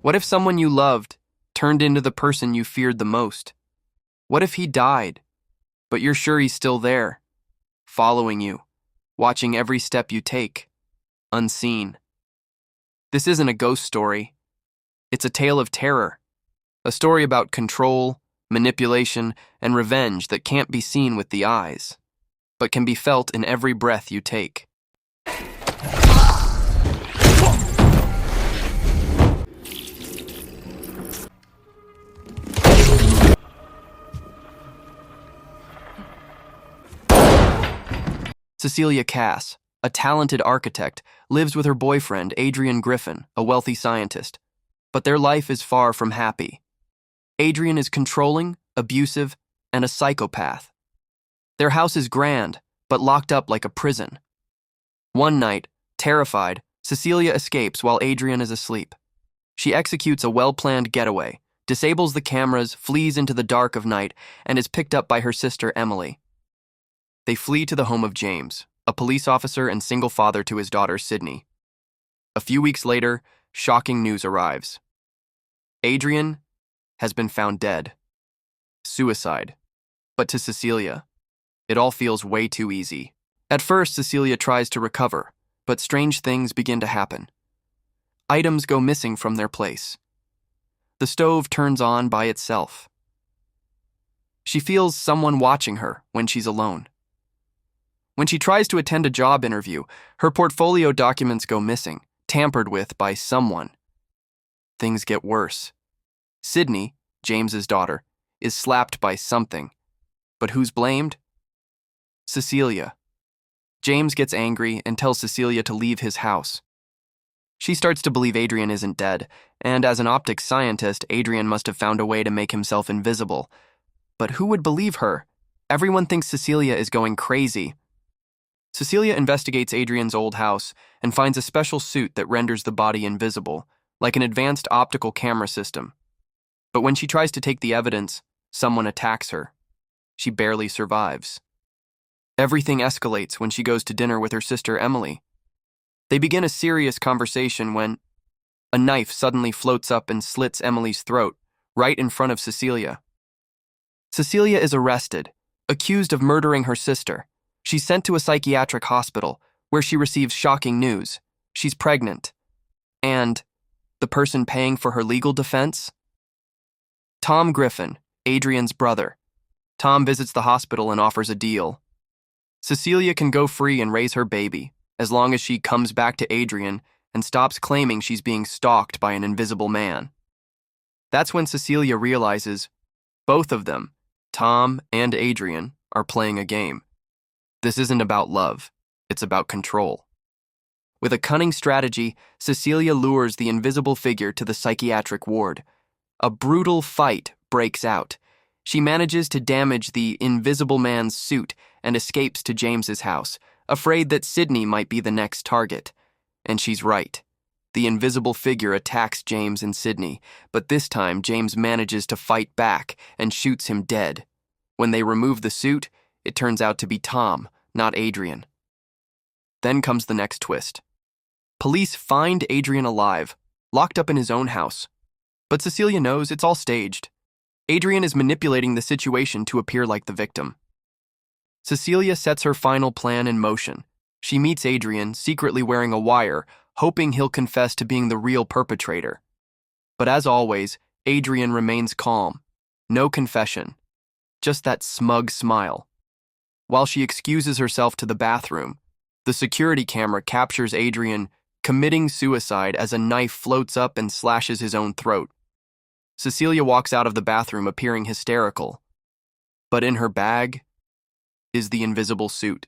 What if someone you loved turned into the person you feared the most? What if he died, but you're sure he's still there, following you, watching every step you take, unseen? This isn't a ghost story. It's a tale of terror, a story about control, manipulation, and revenge that can't be seen with the eyes, but can be felt in every breath you take. Cecilia Cass, a talented architect, lives with her boyfriend, Adrian Griffin, a wealthy scientist. But their life is far from happy. Adrian is controlling, abusive, and a psychopath. Their house is grand, but locked up like a prison. One night, terrified, Cecilia escapes while Adrian is asleep. She executes a well-planned getaway, disables the cameras, flees into the dark of night, and is picked up by her sister, Emily. They flee to the home of James, a police officer and single father to his daughter, Sydney. A few weeks later, shocking news arrives. Adrian has been found dead. Suicide. But to Cecilia, it all feels way too easy. At first, Cecilia tries to recover, but strange things begin to happen. Items go missing from their place. The stove turns on by itself. She feels someone watching her when she's alone. When she tries to attend a job interview, her portfolio documents go missing, tampered with by someone. Things get worse. Sydney, James's daughter, is slapped by something. But who's blamed? Cecilia. James gets angry and tells Cecilia to leave his house. She starts to believe Adrian isn't dead, and as an optics scientist, Adrian must have found a way to make himself invisible. But who would believe her? Everyone thinks Cecilia is going crazy. Cecilia investigates Adrian's old house and finds a special suit that renders the body invisible, like an advanced optical camera system. But when she tries to take the evidence, someone attacks her. She barely survives. Everything escalates when she goes to dinner with her sister Emily. They begin a serious conversation when a knife suddenly floats up and slits Emily's throat, right in front of Cecilia. Cecilia is arrested, accused of murdering her sister. She's sent to a psychiatric hospital, where she receives shocking news. She's pregnant. And the person paying for her legal defense? Tom Griffin, Adrian's brother. Tom visits the hospital and offers a deal. Cecilia can go free and raise her baby, as long as she comes back to Adrian and stops claiming she's being stalked by an invisible man. That's when Cecilia realizes both of them, Tom and Adrian, are playing a game. This isn't about love, it's about control. With a cunning strategy, Cecilia lures the invisible figure to the psychiatric ward. A brutal fight breaks out. She manages to damage the invisible man's suit and escapes to James's house, afraid that Sydney might be the next target. And she's right. The invisible figure attacks James and Sydney, but this time James manages to fight back and shoots him dead. When they remove the suit, it turns out to be Tom, not Adrian. Then comes the next twist. Police find Adrian alive, locked up in his own house. But Cecilia knows it's all staged. Adrian is manipulating the situation to appear like the victim. Cecilia sets her final plan in motion. She meets Adrian, secretly wearing a wire, hoping he'll confess to being the real perpetrator. But as always, Adrian remains calm. No confession. Just that smug smile. While she excuses herself to the bathroom, the security camera captures Adrian committing suicide as a knife floats up and slashes his own throat. Cecilia walks out of the bathroom appearing hysterical. But in her bag is the invisible suit.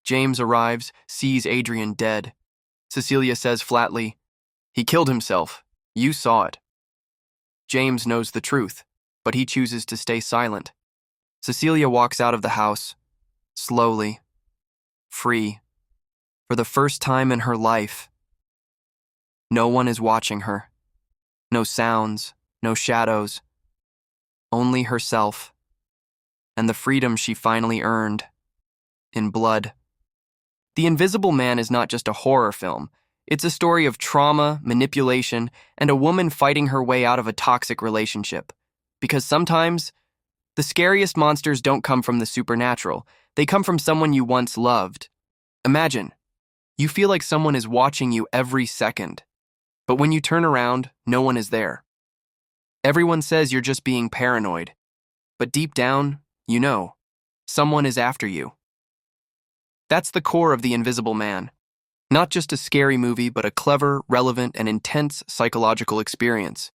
James arrives, sees Adrian dead. Cecilia says flatly, "He killed himself. You saw it." James knows the truth, but he chooses to stay silent. Cecilia walks out of the house, slowly, free, for the first time in her life. No one is watching her. No sounds, no shadows. Only herself, and the freedom she finally earned, in blood. The Invisible Man is not just a horror film, It's a story of trauma, manipulation, and a woman fighting her way out of a toxic relationship. Because sometimes, the scariest monsters don't come from the supernatural. They come from someone you once loved. Imagine, you feel like someone is watching you every second. But when you turn around, no one is there. Everyone says you're just being paranoid. But deep down, you know, someone is after you. That's the core of The Invisible Man. Not just a scary movie, but a clever, relevant, and intense psychological experience.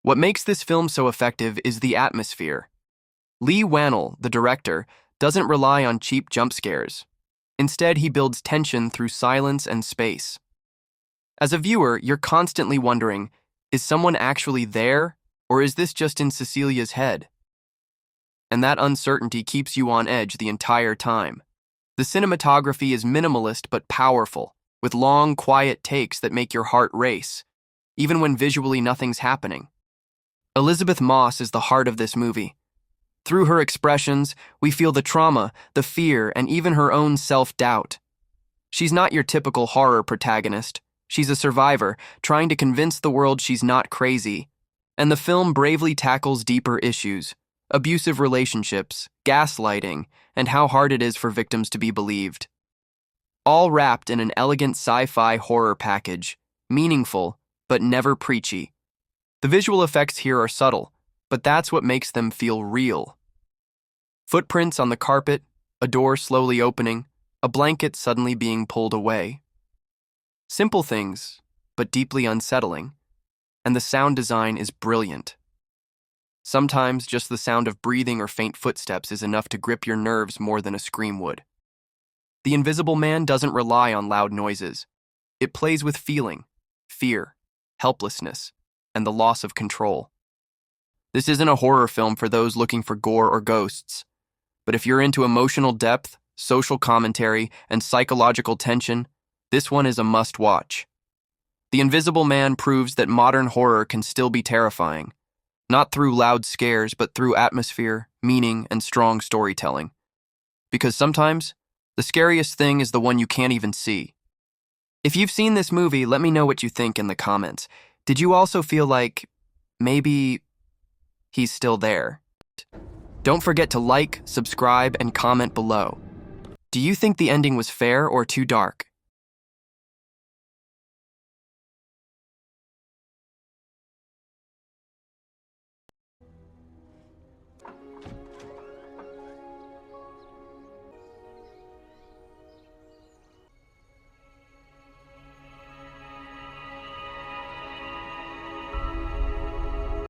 What makes this film so effective is the atmosphere. Lee Wannell, the director, doesn't rely on cheap jump scares. Instead, he builds tension through silence and space. As a viewer, you're constantly wondering, is someone actually there, or is this just in Cecilia's head? And that uncertainty keeps you on edge the entire time. The cinematography is minimalist but powerful, with long, quiet takes that make your heart race, even when visually nothing's happening. Elizabeth Moss is the heart of this movie. Through her expressions, we feel the trauma, the fear, and even her own self-doubt. She's not your typical horror protagonist. She's a survivor, trying to convince the world she's not crazy. And the film bravely tackles deeper issues: abusive relationships, gaslighting, and how hard it is for victims to be believed. All wrapped in an elegant sci-fi horror package, meaningful, but never preachy. The visual effects here are subtle, but that's what makes them feel real. Footprints on the carpet, a door slowly opening, a blanket suddenly being pulled away. Simple things, but deeply unsettling, and the sound design is brilliant. Sometimes just the sound of breathing or faint footsteps is enough to grip your nerves more than a scream would. The Invisible Man doesn't rely on loud noises. It plays with feeling, fear, helplessness, and the loss of control. This isn't a horror film for those looking for gore or ghosts, but if you're into emotional depth, social commentary, and psychological tension, this one is a must-watch. The Invisible Man proves that modern horror can still be terrifying, not through loud scares, but through atmosphere, meaning, and strong storytelling. Because sometimes, the scariest thing is the one you can't even see. If you've seen this movie, let me know what you think in the comments. Did you also feel like, maybe, he's still there? Don't forget to like, subscribe, and comment below. Do you think the ending was fair or too dark?